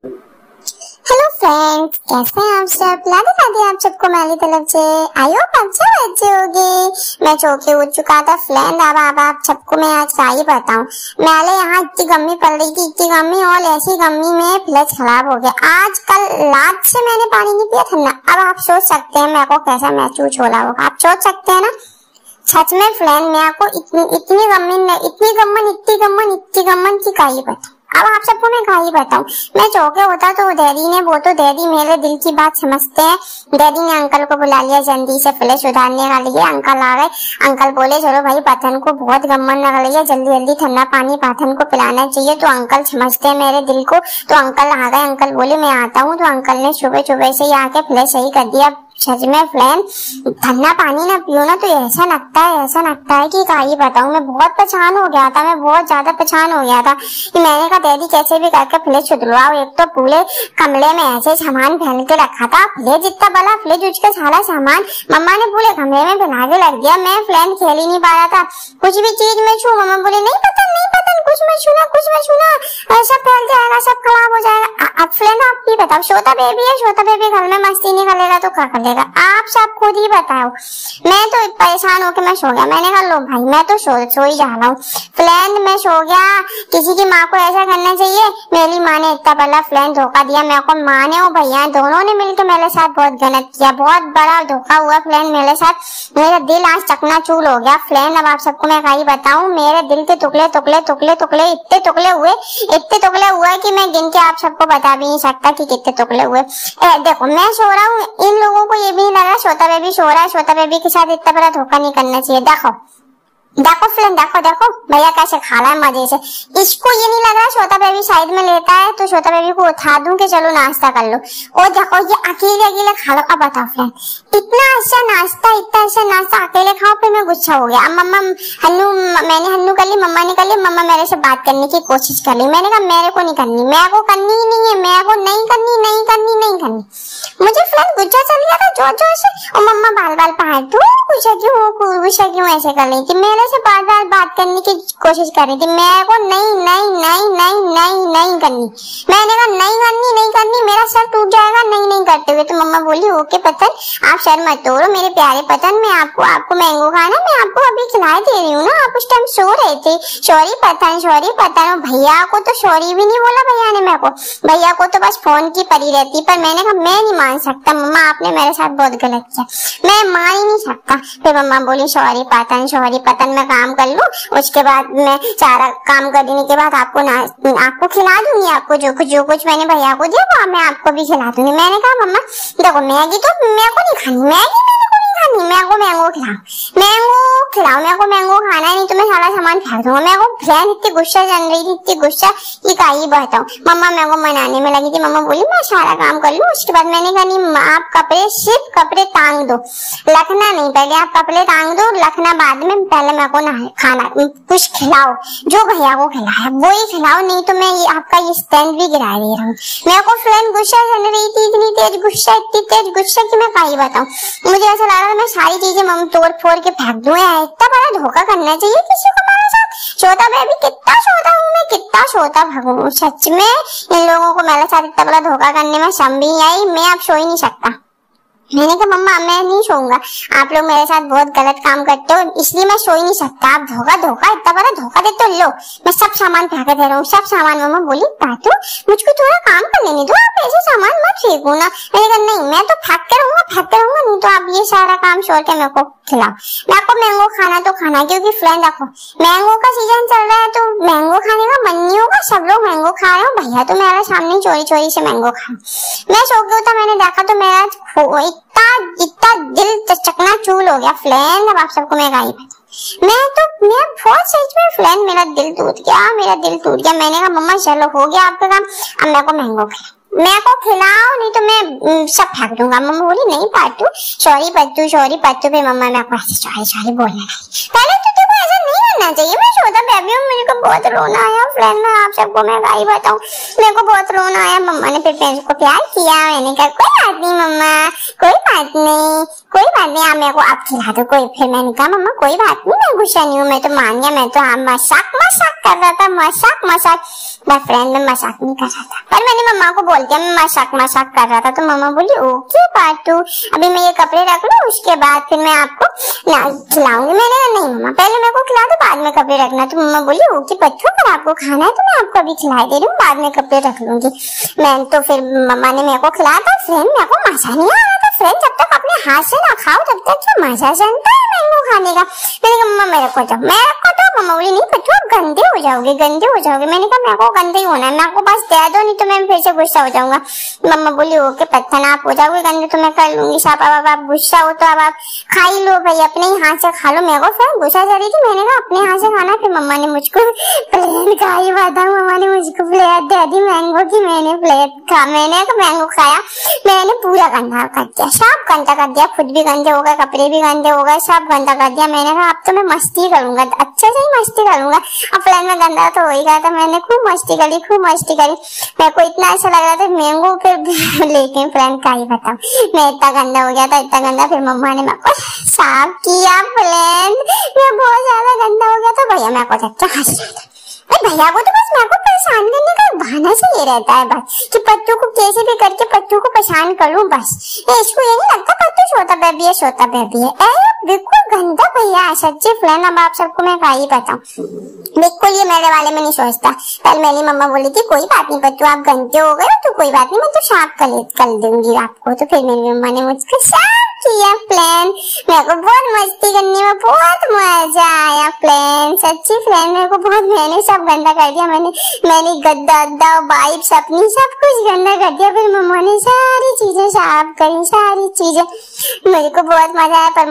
Hello friends, कैसे हैं आप सब। राधे राधे आप सबको मेरी तरफ से। आई होप अच्छे होगी। मैं सो के उठ चुका था फ्रेंड। अब आप सबको मैं आज क्या ही बताऊं। मेरे यहाँ इतनी गर्मी पड़ रही थी, इतनी गर्मी, और ऐसी गर्मी में फ्रिज खराब हो गया। आज कल रात से मैंने पानी नहीं पिया ठंडा। अब आप सोच सकते हैं मेरे को कैसा महसूस हो रहा होगा। आप सोच सकते हैं ना। सच में फ्रेंड, मेरे को इतनी गमन की का ही पता। अब आप सबको मैं क्या ही बताऊं। मैं चौके होता तो डैडी मेरे दिल की बात समझते हैं। डैडी ने अंकल को बुला लिया जल्दी से फ्लैश उतारने का लिए। अंकल आ गए। अंकल बोले चलो भाई, पतन को बहुत गमन लग रही है, जल्दी जल्दी ठंडा पानी पतन को पिलाना चाहिए। तो अंकल समझते हैं मेरे दिल को। तो अंकल आ गए। अंकल बोले मैं आता हूँ। तो अंकल ने सुबह से ही आके फ्लैश सही कर दिया। सच में फ्रेंड, ठंडा पानी ना पियो ना तो ऐसा लगता है कि क्या ही बताऊं। मैं बहुत परेशान हो गया था। मैं बहुत ज्यादा परेशान हो गया था कि मैंने कहा डैडी कैसे भी करके फ्रिज छुड़वाओ। एक तो पूरे कमरे में ऐसे सामान फैल के रखा था। फ्रिज इतना बड़ा, फ्रिज उसका सारा सामान मम्मा ने पूरे कमरे में फैला के रख दिया। मैं फ्रेंड खेल ही नहीं पा रहा था। कुछ भी चीज में छू, मम्मा बोले नहीं पता कुछ मत छूना, ऐसा फैल जाएगा, सब खराब हो जाएगा। अब फ्रेंड आप ही बताओ, छोटा बेबी है, छोटा बेबी घर में मस्ती नहीं करेगा तो क्या करेगा। आप सब खुद ही बताओ। मैं तो परेशान होकर मैं सो गया। मैंने कहा लो भाई, मैं तो सो ही जा रहा हूँ। फ्रेंड मैं सो गया। किसी की माँ को ऐसा करना चाहिए। मेरी माँ ने इतना बड़ा फ्रेंड धोखा दिया मेरे को। माँ ने और भैया दोनों ने मिलकर मेरे साथ बहुत गलत किया। बहुत बड़ा धोखा हुआ फ्रेंड मेरे साथ। मेरा दिल आज चकनाचूर हो गया फ्रेंड। अब आप सबको मैं क्या ही बताऊं। मेरे दिल के टुकड़े इतने टुकड़े हुए कि मैं गिन के आप सबको बता भी नहीं सकता कि कितने टुकड़े हुए। देखो मैं सो रहा हूँ, इन लोगों को ये भी नहीं लगा छोटा बेबी सो रहा है। छोटा बेबी के साथ इतना बड़ा धोखा नहीं करना चाहिए। देखो फ्रेंड, देखो भैया कैसे खा रहा है मजे से। इसको ये नहीं लग रहा छोटा बेबी साइड में लेता है तो छोटा बेबी को उठा दूं कि चलो नाश्ता कर लो। और देखो ये अकेले खा लो। अब बताओ फ्रेंड, इतना अच्छा नाश्ता अकेले खाओ। फिर मैं गुस्सा हो गया। अब मैंने हन्नू कर ली, मम्मा ने कर ली। मम्मा मेरे से बात करने की कोशिश कर ली। मैंने कहा मेरे को नहीं करनी, मेरे को करनी ही नहीं है, मेरे को नहीं करनी। मुझे फ्रेंड गुस्सा चल गया था जोर से। और मम्मा बाल पहाड़ तू गुस्सा क्यों ऐसे कर रही थी। मेरे से बार बात करने की कोशिश कर रही थी। मेरे को नहीं करनी। मैंने कहा नहीं करनी, मेरा सर टूट जाएगा नहीं करते हुए। तो मम्मा बोली ओके पतन, आप सर मत तोड़ो मेरे प्यारे पतन। मैं आपको मैंगो खाना, मैं आपको अभी खिला दे रही हूँ ना। आप उस टाइम सो रहे थे। सॉरी पतन। भैया को तो सॉरी भी नहीं बोला भैया ने मेरे को। भैया को तो बस फोन की पड़ी रहती। पर मैंने कहा मैं नहीं मान सकता मम्मा, आपने मेरे साथ बहुत गलत किया, मैं मान ही नहीं सकता। फिर मम्मा बोली सॉरी पतन, मैं काम कर लूं, उसके बाद मैं सारा काम करने के बाद आपको खिला दूंगी। आपको जो कुछ मैंने भैया को दिया वो मैं आपको भी खिला दूंगी। मैंने कहा मम्मा देखो मैगी तो मेरे को नहीं खानी, मेरे को मैंगो खिलाओ, मेरे को मैंगो खाना है, नहीं तो मैं सारा सामान फेंक दूंगा। मेरे को फ्रेंड इतनी गुस्सा चल रही थी, इतनी गुस्सा कि क्या ही बताऊं। मम्मा मेरे को मनाने में लगी थी। मम्मा बोली मैं सारा काम कर लूं। उसके बाद मैंने कहा नहीं, आप सिर्फ कपड़े टांग दो, रखना नहीं। पहले आप कपड़े टांग दो, रखना बाद में। पहले मेरे को खाना कुछ खिलाओ, जो भैया को खिलाया वो ही खिलाओ, नहीं तो मैं आपका ये स्टैंड भी गिरा दे रहा हूँ। मेरे को फ्रेंड गुस्सा चल रही थी, इतनी तेज गुस्सा कि मैं क्या ही बताऊं। मुझे ऐसा लग रहा मैं सारी चीजें तोड़ फोड़ के फेंक दूं। इतना बड़ा धोखा करना चाहिए किसी को मेरे साथ। छोटा बेबी कितना छोटा हूँ मैं, कितना छोटा भागू। सच में इन लोगों को मेरे साथ इतना बड़ा धोखा करने में शर्म भी आई। मैं अब सो ही नहीं सकता। मैंने कहा मम्मा मैं नहीं सोऊंगा, आप लोग मेरे साथ बहुत गलत काम करते हो, इसलिए मैं सो ही नहीं सकता। आप धोखा इतना बड़ा धोखा देते हो। लो मैं सब सामान फेंक दे रहा हूँ, सब सामान। मम्मा बोली पातू मुझको थोड़ा काम करने नहीं दो, आप ऐसे सामान मत फेंको ना। मैंने कहा नहीं, मैं तो फेंक के रहूंगा, नहीं तो आप ये सारा काम छोड़ के मेरे को खिलाओ। मेरे को मैंगो खाना तो खाना, क्योंकि फ्रेंड देखो मैंगो का सीजन चल रहा है तो मैंगो खाने का मन नहीं होगा। सब लोग मैंगो खा रहे हो, भैया तो मेरे सामने चोरी से मैंगो खा। मैं सो गया था, मैंने देखा तो मेरा इतना दिल चकनाचूर हो गया फ्रेंड। अब आप सबको मैं गाई मैं बहुत सच में फ्रेंड मेरा दिल टूट गया। मैंने कहा मम्मा चलो हो गया आपका काम, अब मेरे को मैंगो खिलाओ, नहीं तो मैं सब फेंक दूंगा। मम्मा बोली नहीं पाटू सॉरी पत्तू। फिर मम्मा मेरे को ऐसे सॉरी बोलने लगी। पहले तो देखो ऐसा नहीं होना चाहिए, मैं छोटा बेबी हूँ, मुझे को बहुत रोना आया फ्रेंड, मैं आप सबको मैं गाई बताऊँ, मेरे को बहुत रोना आया। मम्मा ने फिर प्रिंस को प्यार किया, मैंने कहा कोई बात नहीं मम्मा, कोई बात नहीं, कोई बात नहीं, आप मेरे को आप खिला दो कोई। फिर मैंने कहा मम्मा कोई बात नहीं, मैं गुस्सा नहीं हूँ, मैं तो मान गया, मैं तो मजाक कर रहा था, मजाक मैं फ्रेंड में मजाक नहीं कर रहा था। पर मैंने मम्मा को बोल दिया मैं मजाक कर रहा था, तो मम्मा बोली ओके पार्टू, अभी मैं ये कपड़े रख लूं, उसके बाद फिर मैं आपको खिलाऊंगी। मैंने कहा नहीं मम्मा पहले मेरे को खिला दो, बाद में कपड़े रखना। तो मम्मा बोली ओके बच्चों, अगर आपको खाना है तो मैं आपको अभी खिला दे रही हूँ, बाद में कपड़े रख लूंगी। मैं तो फिर मम्मा ने मेरे को खिलाया था फ्रेंड, मेरे को मजा नहीं आ रहा था फ्रेंड, जब तक अपने हाथ से ना खाओ तब तक क्या मजा जानता है मैंगो खाने का। मैंने कहा मम्मा मेरे को तो मम्मा बोली नहीं बच्चों आप गंदे हो जाओगे। मैंने कहा मेरे को गंदे ही होना है, मैं आपको बस दे दो, नहीं तो मैं फिर से गुस्सा हो जाऊंगा। मम्मा बोली ओके पत्थर आप हो जाओगे गंदे तो मैं कर लूंगी साफ, अब आप गुस्सा हो तो अब आप खा ही लो भाई, अपने ही हाथ से खा लो। मेरे को फिर गुस्सा जा रही थी, मैंने कहा अपने हाथ से खाना। फिर मम्मा ने मुझको प्लेट खा ही बताऊं, मम्मा ने मुझको प्लेट दे दी मैंगो की, मैंने मैंगो खाया, मैंने पूरा गंदा कर दिया, सब गंदा कर दिया, खुद भी गंदे हो गए, कपड़े भी गंदे हो गए, सब गंदा कर दिया। मैंने कहा अब तो मैं मस्ती करूंगा, अच्छे से ही मस्ती करूंगा। अब फ्रेंड में गंदा तो हो ही गया था, मैंने खूब मस्ती करी। मेरे को इतना अच्छा लग रहा था मैंगो, फिर लेकिन फ्रेंड का ही बताऊं मैं इतना गंदा हो गया था, इतना गंदा। फिर मम्मा ने मेरे को साफ किया फ्रेंड, मैं बहुत ज्यादा गंदा हो गया था। भैया मेरे को अच्छा हंस रहा था, भैया को तो बस मेरे को परेशान करने का बहाना से ये रहता है बस, कि पत्तू को कैसे भी करके पत्तू को परेशान करूं बस। इसको ये नहीं लगता पत्तू छोटा बेबी है, बिल्कुल गंदा भैया है सच्ची फ्रेंड। अब आप सबको मैं क्या ही बताऊं, बिल्कुल ये मेरे वाले में नहीं सोचता। पहले मेरी मम्मा बोली थी कोई बात नहीं पत्तू आप गंदे हो गए तो कोई बात नहीं, मैं तो साफ कर दूंगी आपको। तो फिर मेरी मम्मा ने मुझको साफ किया प्लान। मेरे को बहुत मस्ती करने में बहुत मजा आया प्लान, सच्ची फ्रेंड मेरे को बहुत, मैंने सब गंदा कर दिया, मैंने गद्दा वाइप्स अपनी सब कुछ गंदा कर दिया। फिर मम्मा ने सारी चीजें साफ करी, सारी चीजें, मेरे को बहुत मजा आया। पर